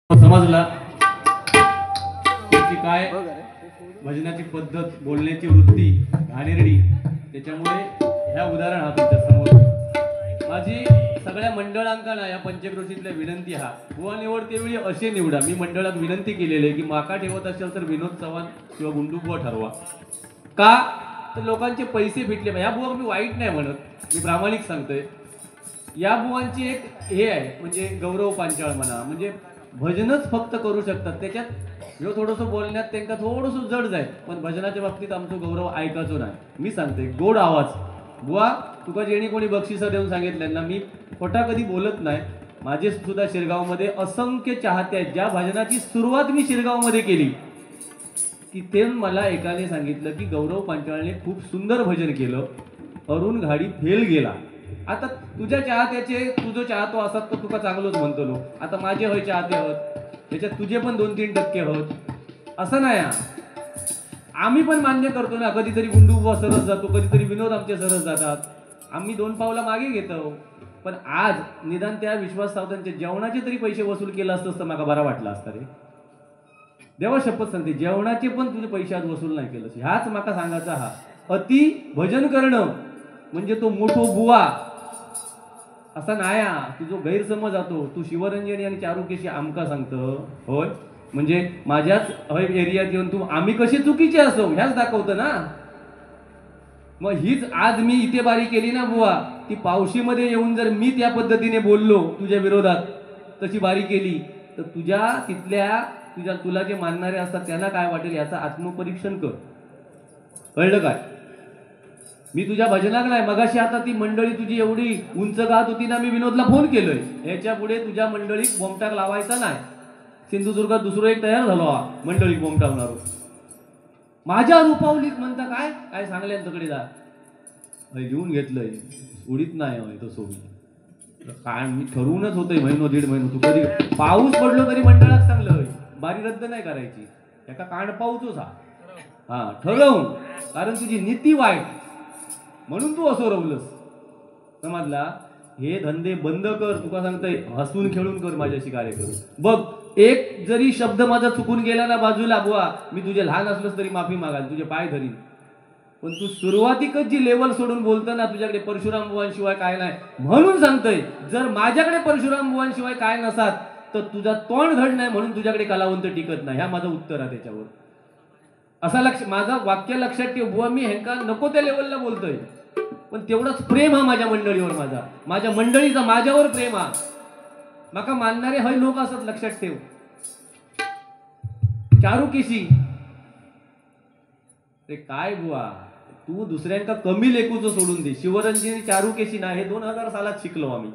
समजला त्याची काय भजनाची पद्धत, बोलण्याची वृत्ती, घाणेरडी, त्याच्यामुळे ह्या उदाहरण हा तुमच्या समोर माझी सगळ्या मंडळांकांना या पंचक्रोशीतल्या विनंती हा बुवा निवडते वेळी असे निवडा. मी मंडळात विनंती केलेली आहे की माका ठेवत असेल तर विनोद चव्हाण किंवा गुंडू बुवा ठरवा. का तर लोकांचे पैसे भेटले. या बुवा मी वाईट नाही म्हणत, मी प्रामाणिक सांगतोय. या बुवांची एक हे आहे म्हणजे गौरव पांचाळ म्हणा, म्हणजे भजनच फक्त करू शकतात. त्याच्यात ह्यो थोडंसं बोलण्यात त्यांना थोडंसं जड जाय, पण भजनाच्या बाबतीत आमचं गौरव ऐकायचो नाही. मी सांगते गोड आवाज बुवा तुका जेणी कोणी बक्षिसं देऊन सांगितलं ना, मी खोटा कधी बोलत नाही. माझे सुद्धा शिरगावमध्ये असंख्य चाहते आहेत. ज्या भजनाची सुरुवात मी शिरगावमध्ये केली तिथे मला एकाने सांगितलं की गौरव पांचाळने खूप सुंदर भजन केलं, अरुण घाडी फेल गेला. आता तुझ्या चाहत्याचे तू जो चाहतो असत तर तुका चांगलंच म्हणतो लो. आता माझे होय चाहते आहोत, त्याच्यात तुझे पण 2-3% होत असं नाही. आम्ही पण मान्य करतो ना, कधीतरी गुंडू बुवा सरस जातो, कधीतरी विनोद आमचे सरस जातात, आम्ही 2 पावलं मागे घेतो. पण आज निदान त्या विश्वास सावंतांचे जेवणाचे तरी पैसे वसूल केलं असतं तर मला बरा वाटला असता रे. देवा शपथ सांगते जेवणाचे पण तुझे पैसे आज वसूल नाही केलं. ह्याच माका सांगायचा हा अति भजन करणं म्हणजे तो मोठो बुवा असा नाया. तू जो गैरसमज जातो, तू शिवरंजनी आणि चारुकेशी आमका सांगतं होय, म्हणजे माझ्याच एरियात येऊन तू आम्ही कशी चुकीचे असो ह्याच दाखवतं ना. मग हीच आज मी इथे बारी केली ना बुवा, ती पावशीमध्ये येऊन जर मी त्या पद्धतीने बोललो तुझ्या विरोधात, तशी बारी केली तर तुझ्या तिथल्या तुला जे मानणारे असतात त्यांना काय वाटेल याचं आत्मपरीक्षण कर. कळलं काय? मी तुझ्या भजनाक नाही. मगाशी आता ती मंडळी तुझी एवढी उंच गात होती ना, मी विनोदला फोन केलोय ह्याच्या पुढे तुझ्या मंडळीत बोमटाक लावायचा नाही. सिंधुदुर्गात दुसरं एक तयार झालो मंडळीत बोमटावणार. माझ्या रूपावलीत म्हणता काय काय सांगल्यांकडे जा घेऊन घेतलंय उडीत नाही होय तो सोबत काय. मी ठरवूनच होतंय महिनो 1.5 महिना. तू कधी पाऊस पडलो तरी मंडळात चांगलं बारी रद्द नाही करायची. एका कांड पाऊसच हा ठरवून, कारण तुझी नीती वाईट म्हणून तू असं रवलंस. समजला? हे धंदे बंद कर. तुका सांगतोय हसून खेळून कर माझ्याशी कार्यक्रम. बघ एक जरी शब्द माझा चुकून गेला ना बाजूला बुवा, मी तुझे लहान असलोस तरी माफी मागाल, तुझे पाय धरीन. पण तू सुरुवातीकच जी लेवल सोडून बोलतो ना, तुझ्याकडे परशुराम बुवांशिवाय काय नाही म्हणून सांगतोय. जर माझ्याकडे परशुराम बुवांशिवाय काय नसात तर तुझा तोंड धड नाही म्हणून तुझ्याकडे कलावंत टिकत नाही. ह्या माझं उत्तर आहे त्याच्यावर. असा माझा वाक्य लक्षात ठेव बुवा. मी ह्यांका नको त्या लेवलला बोलतोय, पण तेवढाच प्रेम हा माझ्या मंडळीवर, माझ्या मंडळीचा माझ्यावर प्रेम हा. माका मानणारे हय लोक असत लक्षात ठेव. चारुकेशी रे काय बुवा, तू दुसऱ्यांका कमी लेखूचं सोडून दे. शिवरंजनी चारुकेशी ना हे 2000 सालात शिकलो आम्ही.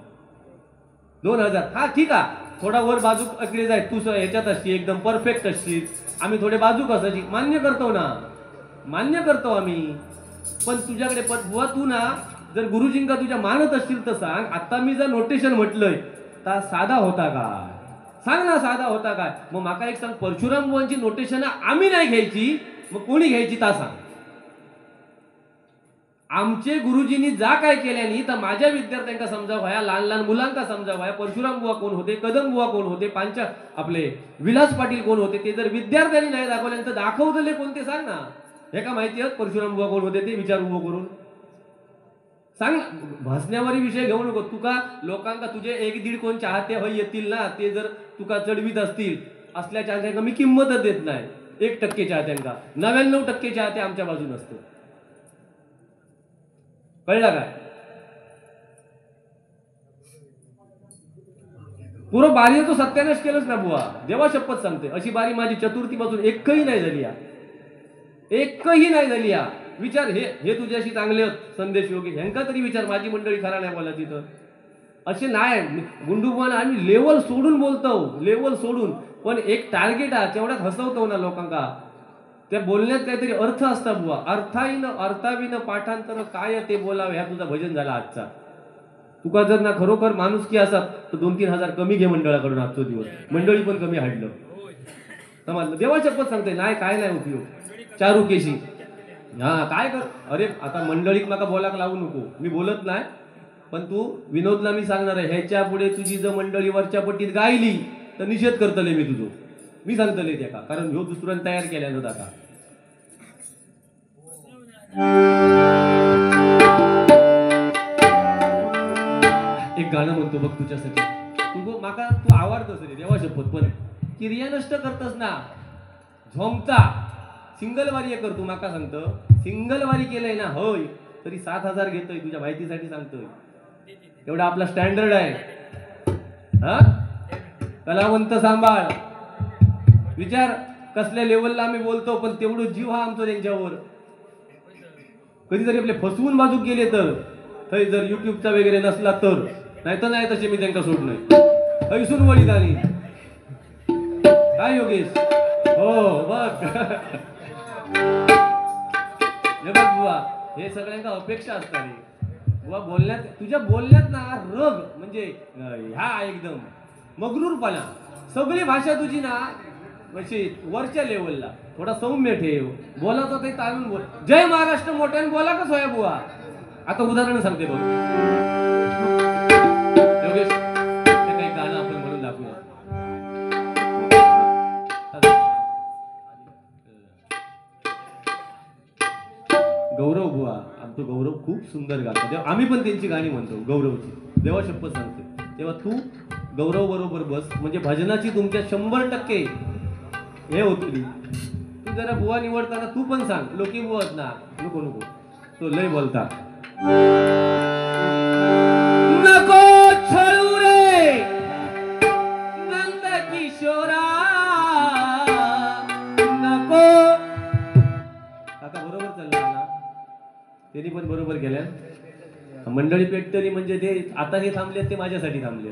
2000 हा ठीक आहे. थोडा वर बाजू अकडे जाय, तू ह्याच्यात असती एकदम परफेक्ट असती, आम्ही थोडे बाजूक असायची. मान्य करतो ना, मान्य करतो आम्ही. पण तुझ्याकडे बुवा तू ना जर गुरुजींका तुझ्या मानत असतील तर सांग. आता मी जर नोटेशन म्हटलंय तर साधा होता काय? सांग ना साधा होता काय? मग माका एक सांग, परशुराम बुवांची नोटेशन आम्ही नाही घ्यायची मग कोणी घ्यायची ता सांग. आमचे गुरुजींनी जा काय केल्यानी तर माझ्या विद्यार्थ्यांना समजावया, लहान लहान मुलांना समजावया परशुराम बुवा कोण होते, कदम बुवा कोण होते, आपले विलास पाटील कोण होते. ते जर विद्यार्थ्यांनी नाही दाखवल्यानंतर दाखवतले कोणते सांग ना. हे का माहिती आहे परशुराम बुवा कोण होते ते विचार उभं करून सांग. भासण्यावारी विषय घेऊ नको. तुका लोकांना तुझे 1-1.5 कोण चाहते होय येतील ना, ते जर तुका चढवीत असतील असल्या चाहत्यांना मी किंमतच देत नाही. 1% चाहत्यांका 99% चाहते आमच्या बाजून असतो. कळलं काय? पुरं बारी तो सत्यानाश केलंच ना बुवा. देवा शपथ सांगते अशी बारी माझी चतुर्थीपासून एकही नाही झाली. एकही नाही झाली. विचार हे तुझ्याशी चांगले संदेश योगी ह्यांका तरी विचार. माझी मंडळी खरा नाही बोला तिथं असे नाही. गुंडूबान आम्ही लेवल सोडून बोलतो, लेवल सोडून. पण एक टार्गेट आहे तेवढ्यात हसवतो ना लोकांका. त्या बोलण्यात काहीतरी अर्थ असता बुवा. अर्थाविन पाठांतर काय ते बोलावे. ह्या तुझा भजन झाला आजचा. तुका जर ना खरोखर माणुसकी असतात तर 2-3 हजार कमी घे मंडळाकडून आजचा दिवस. मंडळी पण कमी हाडलं. समजलं? देवा शपथ सांगते नाही काय नाही उपयोग. चारुकेशी हा काय कर. अरे आता मंडळीत माका बोलाक लावू नको, मी बोलत नाही. पण तू विनोदला मी सांगणार आहे ह्याच्या पुढे तुझी जर मंडळी वरच्या पट्टीत गायली तर निषेध करतले मी तुझो, मी सांगतले त्याका, कारण ह्यो दुसऱ्यान तयार केल्यानं जाता. एक गाणं म्हणतो बघ तुझ्यासाठी. तू माका तू आवडतोस रे देवा शपथ, पण किर्या नष्ट करतस ना झोमचा सिंगल वारी कर. तू माका सांगतो सिंगल वारी केलंय ना होय तरी 7,000 घेतोय. तुझ्या माहितीसाठी सांगतोय, एवढा आपला स्टँडर्ड आहे. हा कलावंत सांभाळ, विचार कसल्या लेवलला आम्ही बोलतो, पण तेवढं जीव हा आमचा त्यांच्यावर. कधीतरी आपले फसवून बाजूक गेले तर थंय जर युट्यूबचा वगैरे नसला तर, नाही तर नाही तसे मी त्यांना सोडणार. हैसून वळीत आणि काय योगेश हो बघ. हे बघ बुवा, हे सगळ्यांना अपेक्षा असतात रे बुवा. बोलण्यात तुझ्या बोलण्यात ना रग म्हणजे ह्या एकदम मगरूरपणा. सगळी भाषा तुझी ना म्हणजे वरच्या लेवलला. थोडा सौम्य ठेव, बोलायचं ते ताळून बोल. जय महाराष्ट्र मोठ्याने बोला का सोया बुवा. आता उदाहरण सांगते बघ योगेश, ते काही गाणं आपण म्हणून दाखवूया. गौरव बुवा, आमचं गौरव खूप सुंदर गातो. तेव्हा आम्ही पण त्यांची गाणी म्हणतो गौरवची, देवा शपथ सांगते. तेव्हा तू गौरव बरोबर बस, म्हणजे भजनाची तुमच्या 100% हे होती. तू जरा बुवा निवडताना तू पण सांग, लोकी बुवाच ना नको नको, तो लय बोलता. नको छळू रे नंद किशोरा, नको. काका बरोबर चालला ना, त्यांनी पण बरोबर केल्या. मंडळी पेटतरी म्हणजे ते आता हे थांबले ते माझ्यासाठी थांबले.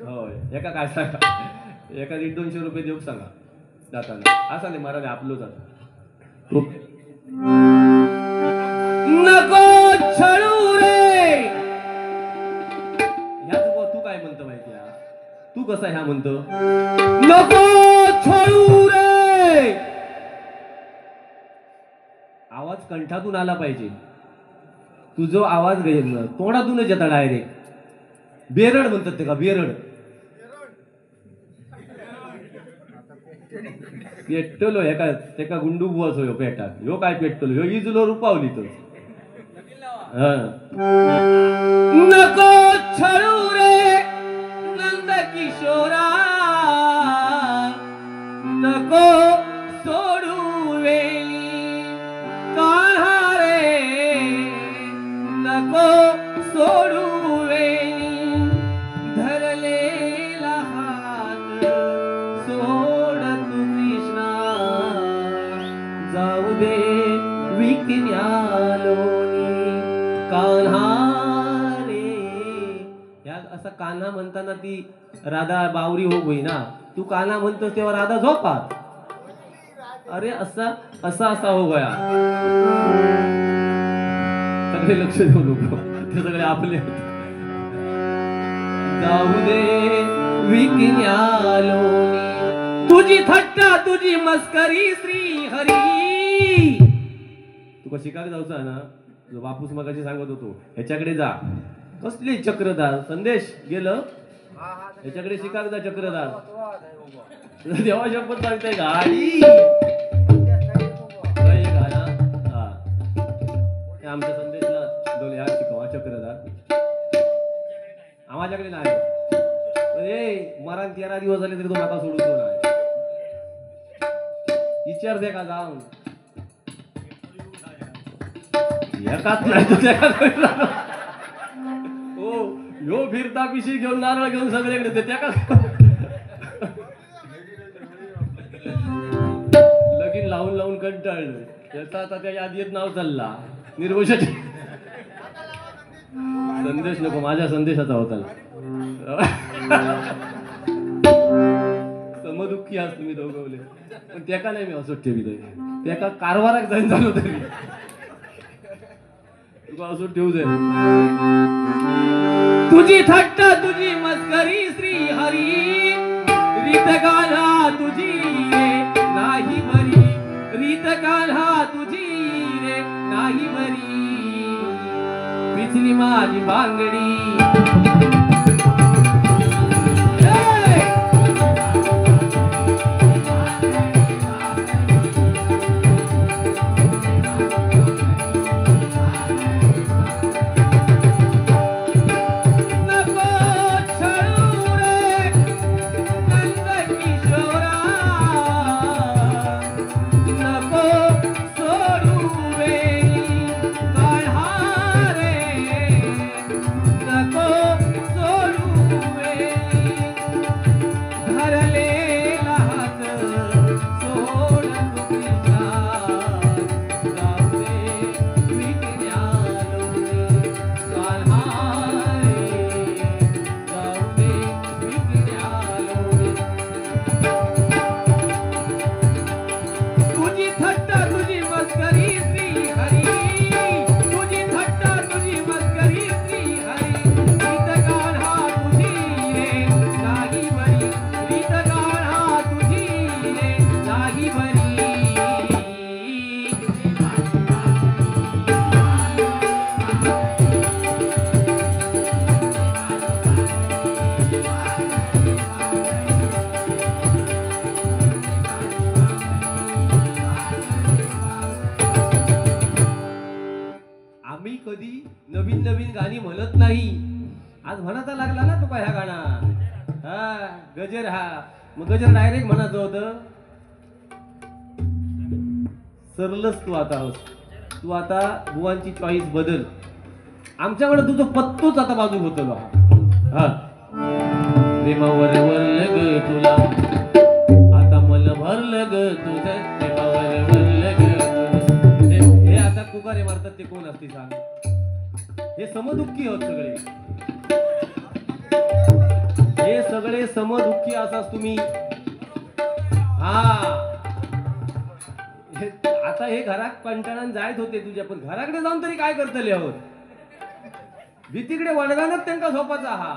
होय एका काय सांगा, एका 150-200 रुपये देऊ सांगा जाताना. असा नाही महाराज आपलोच आता. नको छळू रे. ह्याच तू काय म्हणतो माहिती आहे, तू कसा ह्या म्हणतो नको छळू रे. आवाज कंठातून आला पाहिजे. तुझो आवाज तोंडातूनच येता डायरेक्ट. बेरड म्हणतात ते का, बेरड. पेटलो एका तेका गुंडू बुवाच हो पेटा. ह्यो काय पेटलो, ह्यो इजलो रुपावली तो. नको छळू रे नंद किशोरा, नको सोडू वेली कान्हा रे, नको सोडू वेली धरलेला हात सोड तू कृष्णा, जाऊ दे विकन्यालोनी कान्हा रे. या असा कान्हा म्हणताना ती राधा बावरी हो गई ना. तू कान्हा म्हणतोस तेव्हा राधा झोपात. अरे असा असा असा हो गया. सगळे लक्ष देऊ नको, ते सगळे आपले. जाऊ दे विकन्यालोनी तुझी थट्टा तुझी मस्करी श्री हरी. तुका शिकायला जाऊचा ना, जो बापूस मगाशी सांगत होतो ह्याच्याकडे जा. कसले चक्रधार संदेश गेलं ह्याच्याकडे शिकायला जा. चक्रधार देवा शपथ सांगताय गाडी आमच्या संदेशला दोन ह्या शिकवा. चक्रधार माझ्याकडे नाही. मरण 13 दिवस झाले तरी तो माका सोडून नाही. विचार दे का जाऊन एकाच नाही हो. ह्यो फिरता पिशी घेऊन नारळ घेऊन सगळ्याकडे त्या का लगीन लावून लावून कंटाळलं. त्याचा आता त्या यादीत नाव चालला निर्वशाची. संदेश नको, माझ्या संदेशाचा होता. समदुःखी आज तुम्ही दोघवले, पण त्याका नाही मी असंच ठेवी. त्याका कारभाराक जाईन झालो तरी तुका असं ठेवू दे. तुझी थट्टा तुझी मस्करी श्री हरी, रीत गाला तुझी रे नाही बरी, रीत गाला तुझी रे नाही बरी. पिछली माझी बांगडी आज म्हणाचा लागला ना तुका ह्या गाणा. हा गजर हा मग गजर डायरेक्ट म्हणायचं होतं. सरलच तू आता होस. तू आता बुवांची चॉईस बदल. आमच्याकडे तुझं पत्तूच आता बाजू होतो हा. प्रेमावर वरलं ग तुला आता मला भरलं ग तुझं. प्रेमावर वरलं ग हे आता कुकारे मारतात ते कोण असते सांग. हे समदुःखी होत सगळे. हे सगळे समदुःखी असाच तुम्ही. हा आता हे घरात कंटाळून जायत होते तुझ्या पण घराकडे जाऊन तरी काय करतले आहोत. भीतीकडे वडगानच त्यांना झोपाचा हा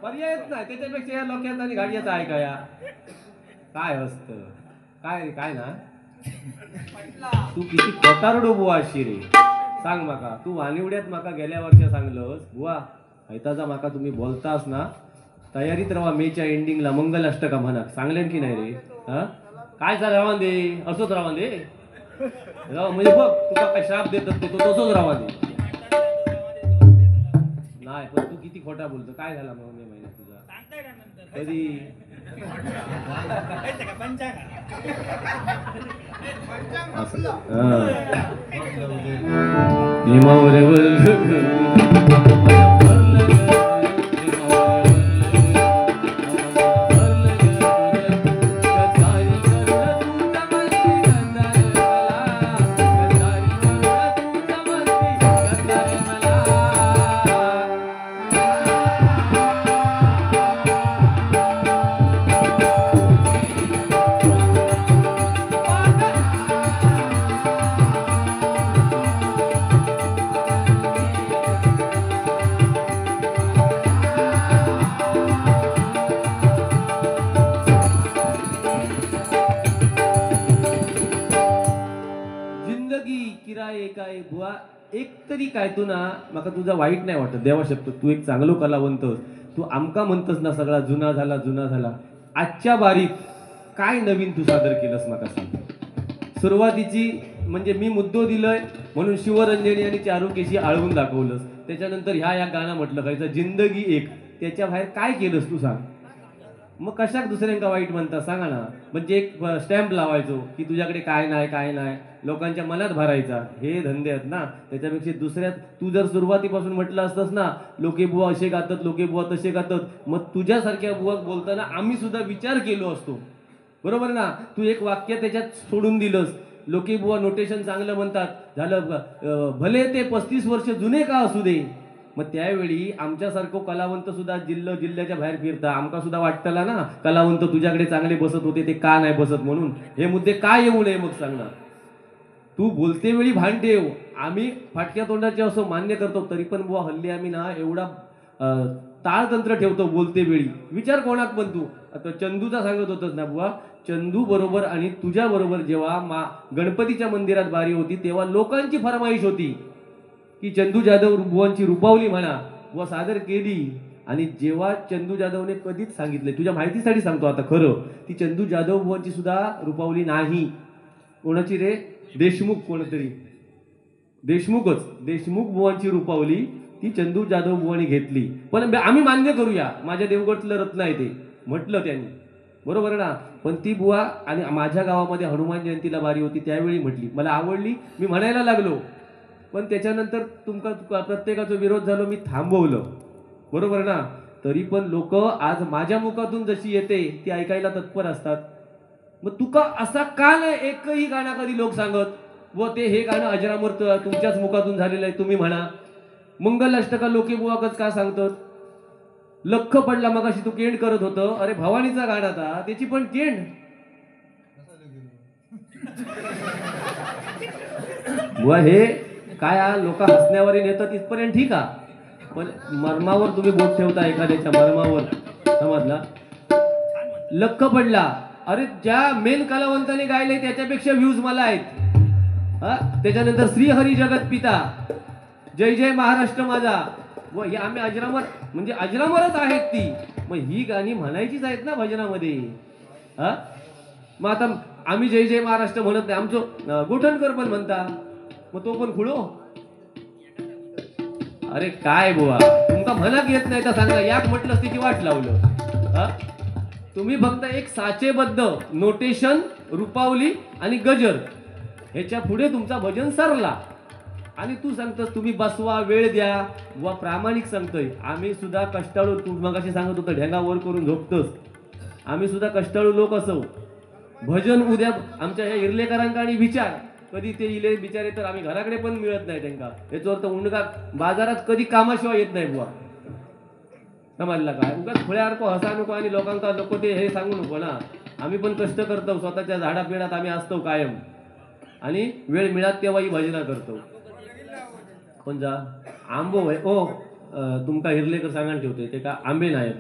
पर्यायच नाही. त्याच्यापेक्षा या लोक्याचा आणि गाडीचा ऐकाया काय असत काय काय ना. तू किती खोटारडो बुवा अशी रे सांग माका. तू वानिवड्यात माका गेल्या वर्षी सांगलंस बुवा हैताचा माका तुम्ही बोलतास ना तयारीत राहा. मेच्या एंडिंगला मंगल अष्टका म्हणा सांगल्यान की नाही रे. हा काय चाल रावा दे असंच रावा दे. म्हणजे बघ तुका काय श्राप देतात ते तो तसंच रावा दे. नाही पण तू किती खोटा बोलतो. काय झाला मग मे महिन्यात तुझा कधी काय बुवा एक तरी काय तू ना माका तुझा वाईट नाही वाटत देवा शब्द. तू एक चांगलो कलावंत. तू आमका म्हणतस ना सगळा जुना झाला जुना झाला. आजच्या बारीक काय नवीन तू सादर केलंस माका सांग. सुरुवातीची म्हणजे मी मुद्दो दिलंय म्हणून शिवरंजनी आणि चारुकेशी आळवून दाखवलंस. त्याच्यानंतर ह्या गाणं म्हटलं खायचं जिंदगी एक. त्याच्या बाहेर काय केलंस तू सांग. मग कशाक दुसऱ्यांका वाईट म्हणता सांगा ना. म्हणजे एक स्टॅम्प लावायचो की तुझ्याकडे काय नाही काय नाही लोकांच्या मनात भरायचा. हे धंदे आहेत ना. त्याच्यापेक्षा दुसऱ्यात तू जर सुरुवातीपासून म्हटलं असतंस ना लोके बुवा असे गातात लोके बुवा तसे गातात मग तुझ्यासारख्या बुवा बोलताना आम्ही सुद्धा विचार केलो असतो. बरोबर ना. तू एक वाक्य त्याच्यात सोडून दिलंस. लोके बुवा नोटेशन चांगलं म्हणतात झालं भले ते 35 वर्ष जुने का असू दे. मग त्यावेळी आमच्यासारखं कलावंत सुद्धा जिल्ह्याच्या बाहेर फिरता. आमका सुद्धा वाटतला ना कलावंत तुझ्याकडे चांगले बसत होते ते का नाही बसत म्हणून. हे मुद्दे काय येऊ नये मग सांग ना. तू बोलते वेळी भान ठेव. आम्ही फाटक्या तोंडाचे असं मान्य करतो तरी पण बुवा हल्ली आम्ही ना एवढा ताळतंत्र ठेवतो बोलते वेळी. विचार कोणात पण तू आता चंदूचा सांगत होतस ना बुवा. चंदू बरोबर आणि तुझ्या बरोबर जेव्हा गणपतीच्या मंदिरात बारी होती तेव्हा लोकांची फरमाईश होती की चंदू जाधव बुवांची रुपावली म्हणा व सादर केली. आणि जेव्हा चंदू जाधवने कधीच सांगितले तुझ्या माहितीसाठी सांगतो आता खरं ती चंदू जाधव बुवांची सुद्धा रुपावली नाही. कोणाची रे देशमुख कोणतरी देशमुख बुवांची रुपावली ती चंदू जाधव बुवांनी घेतली. पण आम्ही मान्य करूया माझ्या देवगडतलं रत्न आहे ते म्हटलं त्यांनी बरोबर ना. पण ती बुवा आणि माझ्या गावामध्ये हनुमान जयंतीला बारी होती त्यावेळी म्हटली मला आवडली मी म्हणायला लागलो. पण त्याच्यानंतर तुमका प्रत्येकाचा विरोध झालो मी थांबवलं बरोबर ना. तरी पण लोक आज माझ्या मुखातून जशी येते ती ऐकायला तत्पर असतात. मग तुका असा का नाही एकही गाणं कधी लोक सांगत व ते हे गाणं अजरामर तुमच्याच मुखातून झालेलं आहे तुम्ही म्हणा. मंगल अष्टका लोके बुवाकच का सांगतात. लख पडला मग अशी तू केंड करत होतं. अरे भवानीचा गाणं था त्याची पण केंड बुवा हे काय लोक हसण्यावर येतात इथपर्यंत ठीक आहे. पण मर्मावर तुम्ही बोट ठेवता एखाद्याच्या मर्मावर समजला. लख पडला अरे ज्या मेन कलावंताने गायले त्याच्यापेक्षा व्ह्यूज मला आहेत. त्याच्यानंतर श्रीहरी जगत पिता जय जय महाराष्ट्र माझा व हे आम्ही अजरामर म्हणजे अजरामरच आहेत ती. मग ही गाणी म्हणायचीच आहेत ना भजनामध्ये. मग आता आम्ही जय जय महाराष्ट्र म्हणत नाही आमचं गोठणकर पण म्हणता मग तो पण खुळो. अरे काय बुवा तुमका म्हणाक येत नाही तर सांगा, याक म्हटलं तिची वाट लावलं हा. तुम्ही फक्त एक साचेबद्ध नोटेशन, रूपावली आणि गजर ह्याच्या पुढे तुमचा भजन सरला. आणि तू सांगतोस तुम्ही बसवा, वेळ द्या, वा प्रामाणिक सांगतोय. आम्ही सुद्धा कष्टाळू, तू मगाशी सांगत होतं ढेंगा वर करून झोपतोस, आम्ही सुद्धा कष्टाळू लोक असो. भजन उद्या आमच्या ह्या इर्लेकरांका आणि विचार कधी ते इले बिचारे तर आम्ही घराकडे पण मिळत नाही त्यांना. याच्यावर तर उंडगा बाजारात कधी कामाशिवाय येत नाही बुवा. समजला काय? उगाच खुळ्यासारखं हसा नको आणि लोकांका नको ते हे सांगू नको ना. आम्ही पण कष्ट करतो, स्वतःच्या झाडापिडात आम्ही असतो कायम, आणि वेळ मिळत तेव्हाही भजना करतो. कोण जा आंबो आहे ओ, तुमका हिरलेकर सांगायला ठेवते ते का आंबे नाहीत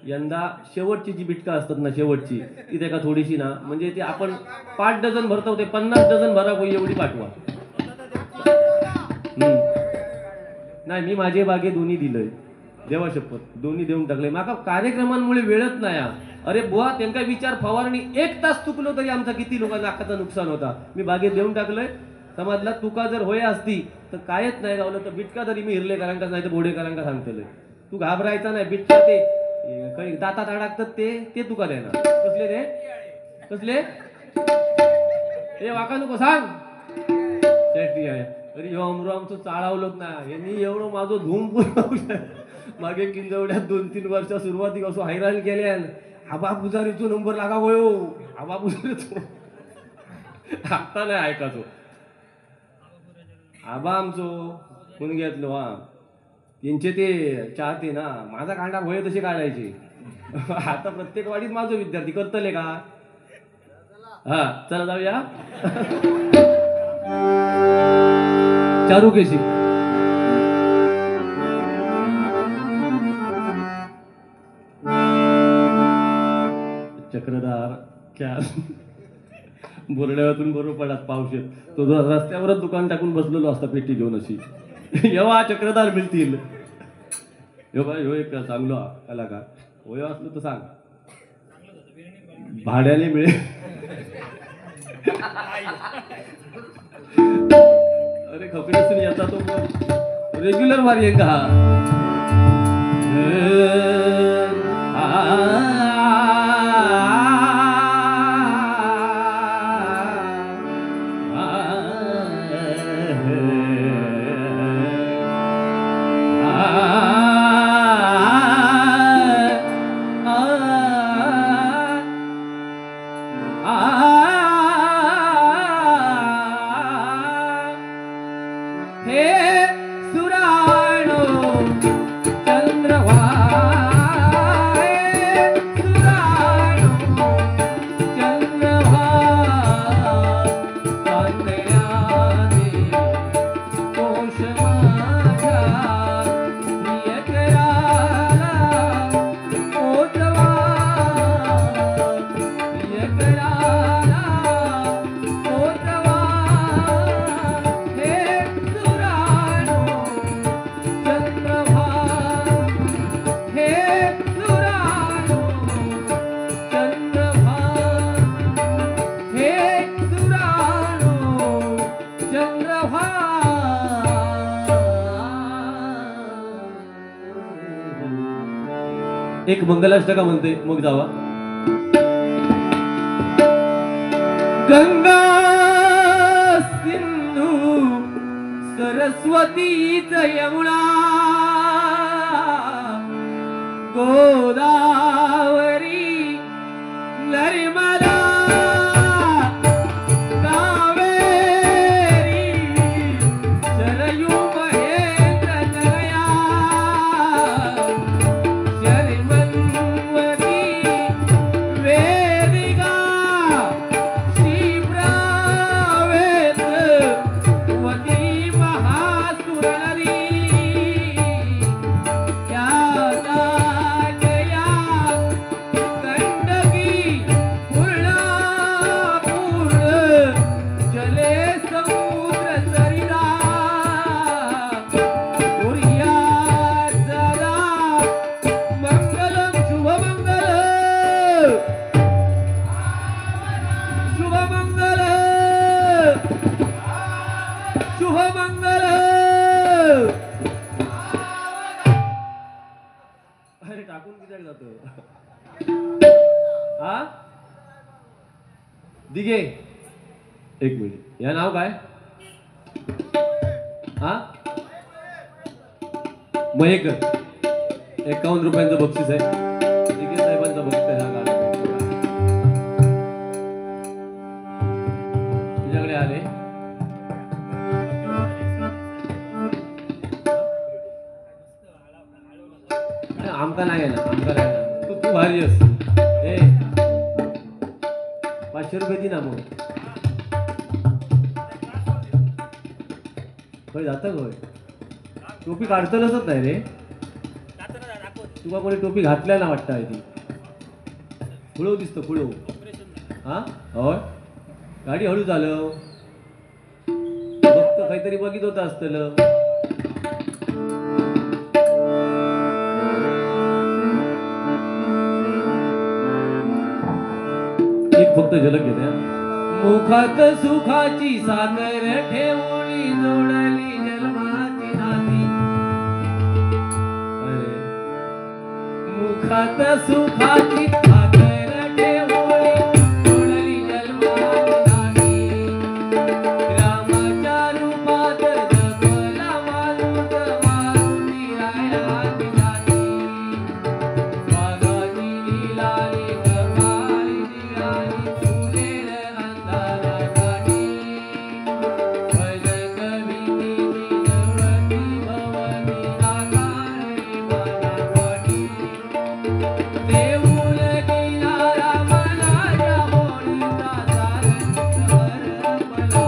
यंदा. शेवटची जी बिटका असतात ना, शेवटची ती ते का थोडीशी ना, म्हणजे ती आपण 5 डझन भरतो, ते 50 डझन भरा होई एवढी पाठवा. नाही, मी माझे बागे दोन्ही दिलंय, देवा शपथ दोन्ही देऊन टाकले. माका कार्यक्रमांमुळे वेळच नाही. अरे बुवा, त्यांचा विचार फवारणी 1 तास चुकलो तरी आमचा किती लोकांना नाकाचं नुकसान होता. मी बागेत देऊन टाकलंय. समाजला तुका जर होय असती तर कायच नाही गावलं, तर बिटका तरी मी हिरलेकरांका नाही तर बोडेकरांका सांगतोय. तू घाबरायचा नाही. बिटका ते काही दातात अडकतात ते तुका देणार. कसले रे, कसले हे वाका नको सांग. अरे ह्यो अमरो आमचं चाळावलंच ना, यांनी एवढं माझं धूम पुरवलं. मागे किंजवड्यात 2-3 वर्ष सुरुवातीक असं हैराण केल्यान. आबा पुजारीचो नंबर लागा होयो, आबा पुजारीचो आता नाही ऐकाचो. आबा आमचो कोण घेतलो हा, त्यांचे ते चाहते ना, माझा कांडा होय तसे काढायचे. आता प्रत्येक वाडीत माझं विद्यार्थी करतले का. हा चला जाऊया. चारू केशी चक्रधार क्या बोरड्यातून बरोबर पडत पावशेत तो रस्त्यावरच दुकान टाकून बसलेलो असता पेटी घेऊन अशी. येवा चक्रधार मिळतील. ह्यो एक चांगलो कलाकार होय असलो तर सांग, भाड्याने मिळेल. अरे खपडेसून याचा तो रेग्युलर वारी आहे का. एक मंगलाष्टका म्हणते मग जावा. गंगा सिंधू सरस्वतीच यमुना गोदावरी नर्मदा दिघे एक मिनिट, या नाव काय? हा मयेकर. 51 रुपयांचं बक्षीस आहे. दिघे साहेबांचा भक्त हा गाणं तुझ्याकडे आले. आमका नाही आहे ना, आमका नाही ना. तू भारी अस. 500 रुपये दे ना मग. होय जातं होय. टोपी काढतो नसत नाही रे. तुला कोणी टोपी घातल्या ना वाटतं आहे ती. खुळव दिसतं खुळव. हा होय. गाडी हळू चालव. फक्त काहीतरी बघित होतं असतं. एक फक्त झलक घेते. मुखात सुखाची सागर ठेवली जोडली जन्माची नाती. अरे मुखात सुखाची सागर ठेवली जोडली जन्माची नाती. रामाच्या रूपात जपला माणूस मारुती रायाची जाती. वाघाची लीलाली कमाली निराली फुलेल अंधारासाठी. भज कवितेची नवती भवती आकारली माझ्या पाठी. देऊळ किनारा मनाच्या होळीचा सारंग हरपला.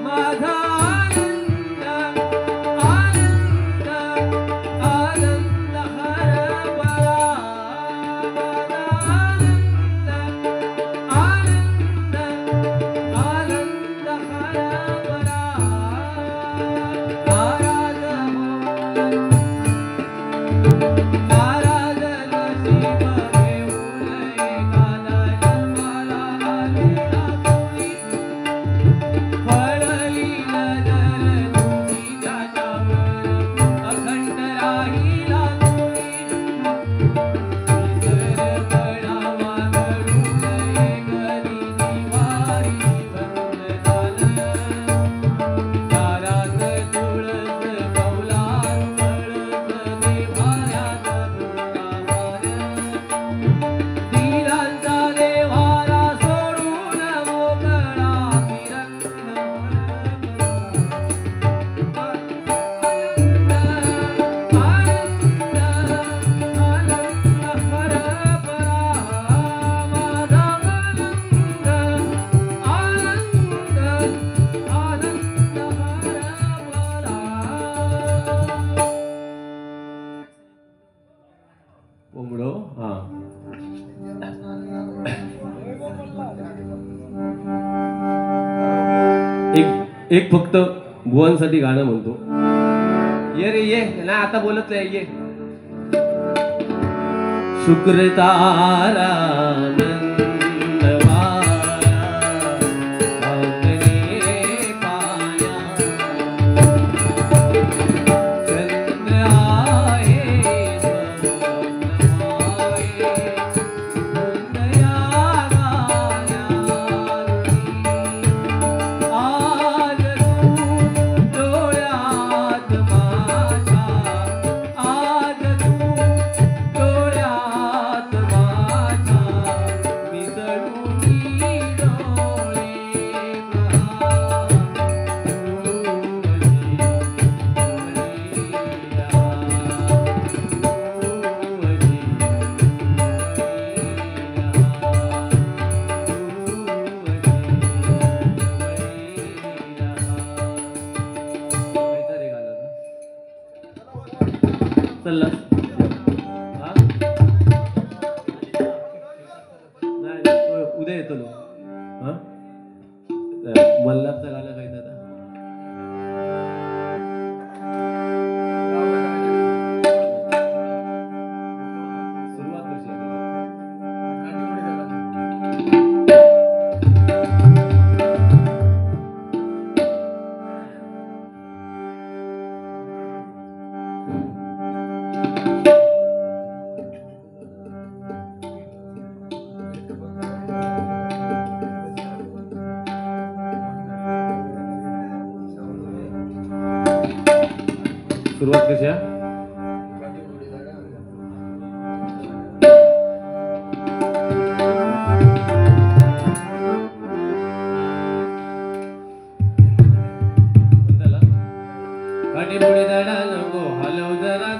माझा आनंद आनंद आनंद हरपला. माझा आनंद आनंद आनंद हरपला. नाराज नाराज नशीब घेऊन एखादा जन्माला आलेला कोणी. फळली नजर तुझी त्याच्यावर अखंड राहिला कोणी. विसर पडावा घडून कधी दिवाळी भरून झालं. दारात तुळस कौलात कळस देव्हाऱ्यात तुळावर. दिलांचा देव्हारा सोडून मोकळा विरक्त कोंबडो. हा एक फक्त बुवांसाठी गाणं म्हणतो. ये रे ये ना, आता बोलत नाही. ये शुक्र तारा नंदवारा अंगणे पाया. चंद्र आहे स्वप्न आहे उदया गाण्यारूढी. आज तू डोळ्यात माझ्या. आज तू डोळ्यात माझ्या. मिसळूनी डोळे चल उद्या येतो लो. हा मल्हारचं गाणं काय दादा. सुरुवात कशी आहे? सुरुवात कशी आहे? काठी पुढे दाडा नको हलव जरा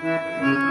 आहे